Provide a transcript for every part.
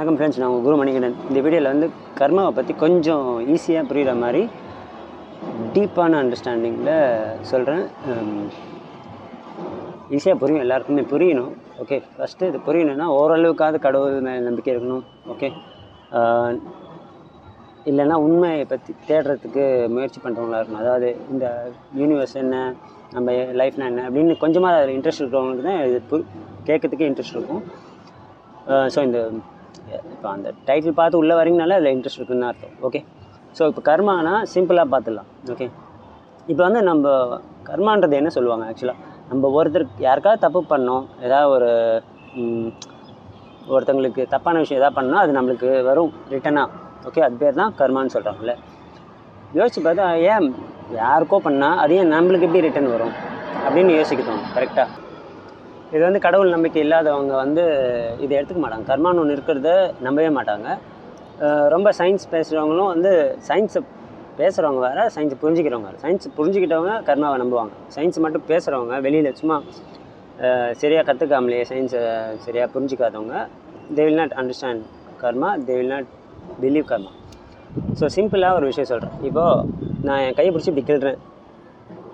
வணக்கம் ஃப்ரெண்ட்ஸ், நான் உங்கள் குரு மணிகண்டன். இந்த வீடியோவில் வந்து கர்மாவை பற்றி கொஞ்சம் ஈஸியாக புரிகிற மாதிரி டீப்பான அண்டர்ஸ்டாண்டிங்கில் சொல்கிறேன். ஈஸியாக புரியும், எல்லாருக்குமே புரியணும். ஓகே, ஃபஸ்ட்டு இது புரியணுன்னா ஓரளவுக்காவது கடவுள் மேலே நம்பிக்கை இருக்கணும். ஓகே, இல்லைன்னா உண்மையை பற்றி தேடுறதுக்கு முயற்சி பண்ணுறவங்களா இருக்கணும். அதாவது இந்த யூனிவர்ஸ் என்ன, நம்ம லைஃப்னா என்ன அப்படின்னு கொஞ்சமாக அதில் இன்ட்ரெஸ்ட் இருக்கிறவங்களுக்கு தான் இது கேட்கறதுக்கே இன்ட்ரெஸ்ட் இருக்கும். ஸோ இந்த இப்போ அந்த டைட்டில் பார்த்து உள்ளே வரீங்கனால அதில் இன்ட்ரெஸ்ட் இருக்குதுன்னு அர்த்தம். ஓகே, ஸோ இப்போ கர்மானா சிம்பிளாக பார்த்துடலாம். ஓகே, இப்போ வந்து நம்ம கர்மான்றது என்ன சொல்லுவாங்க, ஆக்சுவலாக நம்ம ஒருத்தருக்கு யாருக்காவது தப்பு பண்ணோம், ஏதாவது ஒருத்தங்களுக்கு தப்பான விஷயம் எதாவது பண்ணோம், அது நம்மளுக்கு வரும் ரிட்டனாக. ஓகே, அது பேர் தான் கர்மான்னு சொல்கிறாங்கல்ல. யோசிச்சு பார்த்தா ஏன் யாருக்கோ பண்ணால் அது ஏன் நம்மளுக்கு எப்படி ரிட்டன் வரும் அப்படின்னு யோசிக்கணும். கரெக்டாக இது வந்து கடவுள் நம்பிக்கை இல்லாதவங்க வந்து இதை எடுத்துக்க மாட்டாங்க. கர்மான்னு ஒன்று இருக்கிறத நம்பவே மாட்டாங்க. ரொம்ப சயின்ஸ் பேசுகிறவங்களும் வந்து சயின்ஸை பேசுகிறவங்க வேறு, சயின்ஸை புரிஞ்சுக்கிறவங்க வேறு. சயின்ஸ் புரிஞ்சுக்கிட்டவங்க கர்மாவை நம்புவாங்க. சயின்ஸ் மட்டும் பேசுகிறவங்க, வெளியில் சும்மா சரியாக கற்றுக்காமலே சயின்ஸை சரியாக புரிஞ்சிக்காதவங்க, they will not understand karma, they will not believe karma. So சிம்பிளாக ஒரு விஷயம் சொல்கிறேன். இப்போது நான் என் கையை பிடிச்சி இப்படி கிள்றேன்,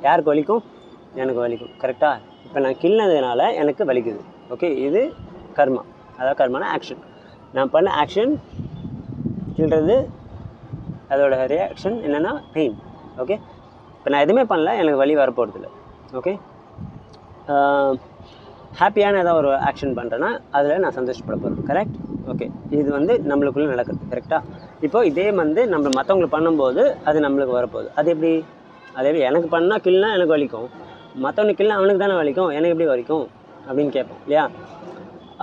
யாருக்கு வலிக்கும்? எனக்கு வலிக்கும். கரெக்டாக? இப்போ நான் கிள்னதுனால எனக்கு வலிக்குது. ஓகே, இது கர்மா. அதாவது கர்மான ஆக்ஷன். நான் பண்ண ஆக்ஷன் கிள்றது, அதோட ரியாக்ஷன் என்னென்னா பெயின். ஓகே, இப்போ நான் எதுவுமே பண்ணல, எனக்கு வலி வரப்போகிறதில்ல. ஓகே, ஹாப்பியான ஏதாவது ஒரு ஆக்ஷன் பண்ணுறேன்னா அதில் நான் சந்தோஷப்பட போகிறேன். கரெக்ட்? ஓகே, இது வந்து நம்மளுக்குள்ளே நடக்குது. கரெக்டாக? இப்போது இதே வந்து நம்ம மற்றவங்களுக்கு பண்ணும்போது அது நம்மளுக்கு வரப்போகுது. அது எப்படி எனக்கு பண்ணால் கிள்னா எனக்கு வலிக்கும், மற்றவனுக்கு கிள்னா அவனுக்கு தானே வலிக்கும், எனக்கு எப்படி வலிக்கும் அப்படின்னு கேட்போம் இல்லையா?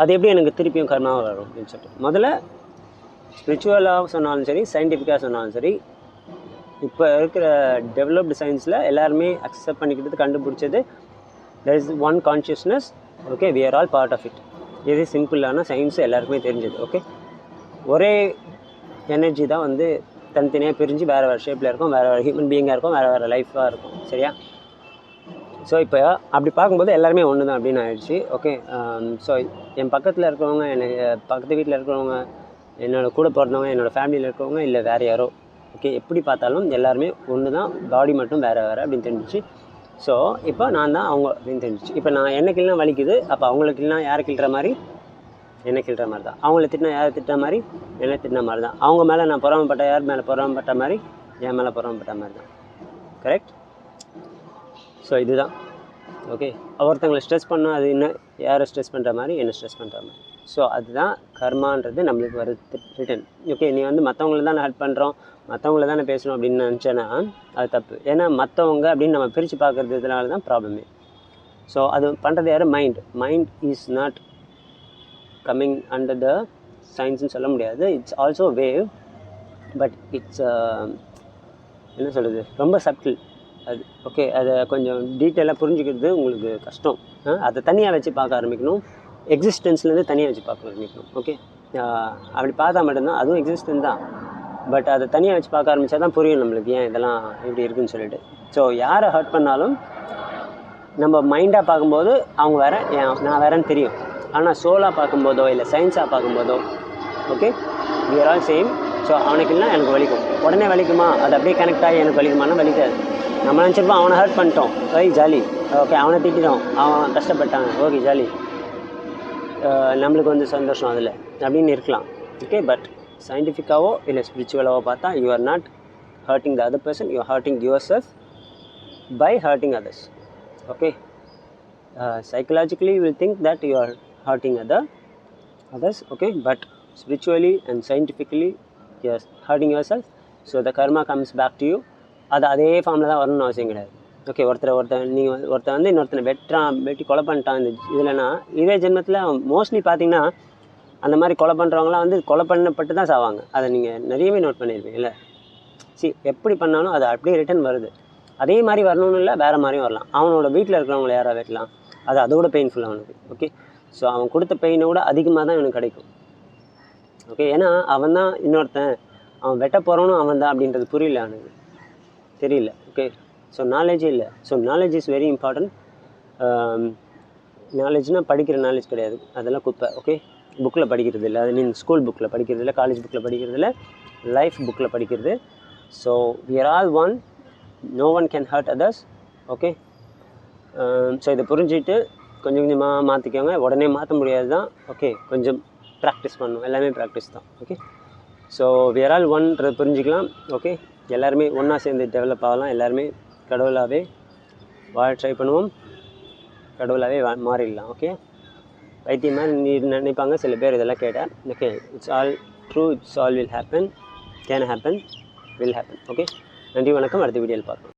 அது எப்படி எனக்கு திருப்பியும் கர்மாவாக வரும் அப்படின்னு சொல்லிட்டு முதல்ல ஸ்பிரிச்சுவலாக சொன்னாலும் சரி, சயின்டிஃபிக்காக சொன்னாலும் சரி, இப்போ இருக்கிற டெவலப்டு சயின்ஸில் எல்லாருமே அக்செப்ட் பண்ணிக்கிட்டு கண்டுபிடிச்சது there is one consciousness. Okay, we are all part of it. இது சிம்பிளான சயின்ஸு எல்லாருக்குமே தெரிஞ்சது. ஓகே, ஒரே எனர்ஜி தான் வந்து தனித்தனியாக பிரிஞ்சு வேறு வேறு ஷேப்பில் இருக்கும், வேறு வேறு ஹியூமன் பீயிங்காக இருக்கும், வேறு வேறு லைஃபாக இருக்கும். சரியா? ஸோ இப்போ அப்படி பார்க்கும்போது எல்லாருமே ஒன்று தான் அப்படின்னு ஆயிடுச்சு. ஓகே, ஸோ என் பக்கத்தில் இருக்கிறவங்க, எனக்கு பக்கத்து வீட்டில் இருக்கிறவங்க, என்னோடய கூட பிறந்தவங்க, என்னோடய ஃபேமிலியில் இருக்கிறவங்க, இல்லை வேறு யாரோ, ஓகே, எப்படி பார்த்தாலும் எல்லாருமே ஒன்று தான், பாடி மட்டும் வேறு வேறு அப்படின்னு தெரிஞ்சிச்சு. ஸோ இப்போ நான் தான் அவங்க அப்படின்னு தெரிஞ்சிச்சு. இப்போ நான் என்ன கிள்னா வலிக்குது, அப்போ அவங்களுக்கு இல்லைனா யாரை கிள்ற மாதிரி, என்ன கிள்ற மாதிரி தான். அவங்கள திட்டினா யாரை திட்டின மாதிரி, என்ன திட்டின மாதிரி தான். அவங்க மேலே நான் பொறாமப்பட்ட யார் மேலே பொறாமப்பட்ட மாதிரி, என் மேலே பொறாமப்பட்ட மாதிரி தான். கரெக்ட்? ஸோ இதுதான். ஓகே, ஒருத்தங்களை ஸ்ட்ரெஸ் பண்ணால் அது என்ன, யாரை ஸ்ட்ரெஸ் பண்ணுற மாதிரி, என்ன ஸ்ட்ரெஸ் பண்ணுற மாதிரி. ஸோ அதுதான் கர்மான்றது நம்மளுக்கு வருது ரிட்டன். ஓகே, நீ வந்து மற்றவங்கள தான் ஹெல்ப் பண்ணுறோம், மற்றவங்கள தானே பேசணும் அப்படின்னு நினச்சேன்னா அது தப்பு. ஏன்னா மற்றவங்க அப்படின்னு நம்ம பிரித்து பார்க்குறதுனால தான் ப்ராப்ளமே. ஸோ அது பண்ணுறது யார்? Mind is not coming under the சயின்ஸ்னு சொல்ல முடியாது. It's also wave, but it's என்ன சொல்கிறது, ரொம்ப சட்டில் அது. ஓகே, அதை கொஞ்சம் டீட்டெயிலாக புரிஞ்சுக்கிறது உங்களுக்கு கஷ்டம். அதை தனியாக வச்சு பார்க்க ஆரம்பிக்கணும், எக்ஸிஸ்டன்ஸ்லேருந்து தனியாக வச்சு பார்க்க ஆரம்பிக்கணும். ஓகே, அப்படி பார்த்தா மட்டும்தான், அதுவும் எக்ஸிஸ்டன்ஸ் தான், பட் அதை தனியாக வச்சு பார்க்க ஆரம்பித்தா தான் புரியும் நம்மளுக்கு ஏன் இதெல்லாம் இப்படி இருக்குதுன்னு சொல்லிட்டு. ஸோ யாரை ஹர்ட் பண்ணாலும் நம்ம மைண்டாக பார்க்கும்போது அவங்க வேறு, நான் வேறேன்னு தெரியும். ஆனால் சோலாக பார்க்கும்போதோ இல்லை சயின்ஸாக பார்க்கும்போதோ okay, we are all same. So அவனுக்கு இல்லைனா எனக்கு வலிக்கும், உடனே வலிக்குமா, அது அப்படியே கனெக்ட் ஆகி எனக்கு வலிக்குமானா வலிக்காது. நம்ம நினச்சிருப்போம் அவனை ஹர்ட் பண்ணிட்டோம், ஓய் ஜாலி, ஓகே, அவனை திட்டிட்டோம், அவன் கஷ்டப்பட்டாங்க, ஓகே ஜாலி, நம்மளுக்கு வந்து சந்தோஷம் அதில் அப்படின்னு இருக்கலாம். ஓகே, பட் சயின்டிஃபிக்காவோ இல்லை ஸ்பிரிச்சுவலாவோ பார்த்தா you are not hurting the other person, you are hurting yourself by hurting others. Okay, psychologically you will think that you are hurting others. Okay, but spiritually and scientifically you are hurting yourself. So the karma comes back to you. அது அதே ஃபார்மில் தான் வரணும்னு அவசியம் கிடையாது. Okay, ஒருத்தன் வந்து இன்னொருத்தனை வெட்டி கொலை பண்ணிட்டான் இந்த இதுலனா, இதே ஜென்மத்தில் மோஸ்ட்லி பார்த்தீங்கன்னா அந்த மாதிரி கொலை பண்ணுறவங்களாம் வந்து கொலை பண்ணப்பட்டு தான் சாவாங்க. அதை நீங்கள் நிறையவே நோட் பண்ணியிருப்பீங்க இல்லை? எப்படி பண்ணாலும் அது அப்படியே ரிட்டன் வருது. அதே மாதிரி வரணும்னு இல்லை, வேறு மாதிரியும் வரலாம். அவனோட வீட்டில் இருக்கிறவங்கள யாராவது வெட்டலாம், அது அதோட பெயின்ஃபுல் அவனுக்கு. ஓகே, ஸோ அவன் கொடுத்த பெயினை விட அதிகமாக தான் இவனுக்கு கிடைக்கும். ஓகே, ஏன்னா அவன் தான் இன்னொருத்தன், அவன் வெட்ட போகிறவனும் அவன் தான் அப்படின்றது புரியல, அவனுக்கு தெரியல. ஓகே, ஸோ நாலேஜே இல்லை. So knowledge is very important. நாலேஜ்னால் படிக்கிற நாலேஜ் கிடையாது, அதெல்லாம் குப்பை. ஓகே, புக்கில் படிக்கிறது இல்லை, ஐ மீன் ஸ்கூல் புக்கில் படிக்கிறது இல்லை, காலேஜ் புக்கில் படிக்கிறது இல்லை, லைஃப் புக்கில் படிக்கிறது. So we are all one, no one can hurt others. Okay, so இதை புரிஞ்சுட்டு கொஞ்சம் கொஞ்சமாக மாற்றிக்கோங்க. உடனே மாற்ற முடியாது தான். ஓகே, கொஞ்சம் ப்ராக்டிஸ் பண்ணணும், எல்லாமே ப்ராக்டிஸ் தான். Okay, so we are all ஒன்றது புரிஞ்சிக்கலாம். ஓகே, எல்லாருமே ஒன்றா சேர்ந்து டெவலப் ஆகலாம். எல்லாருமே கடவுளாகவே வாழ ட்ரை பண்ணுவோம், கடவுளாகவே மாறிடலாம். ஓகே, பைத்தியமாக நினைப்பாங்க சில பேர் இதெல்லாம் கேட்டால். Okay, it's all true, it's all will happen, can happen, will happen. Okay, நன்றி, வணக்கம். அடுத்த வீடியோவில் பார்க்கலாம்.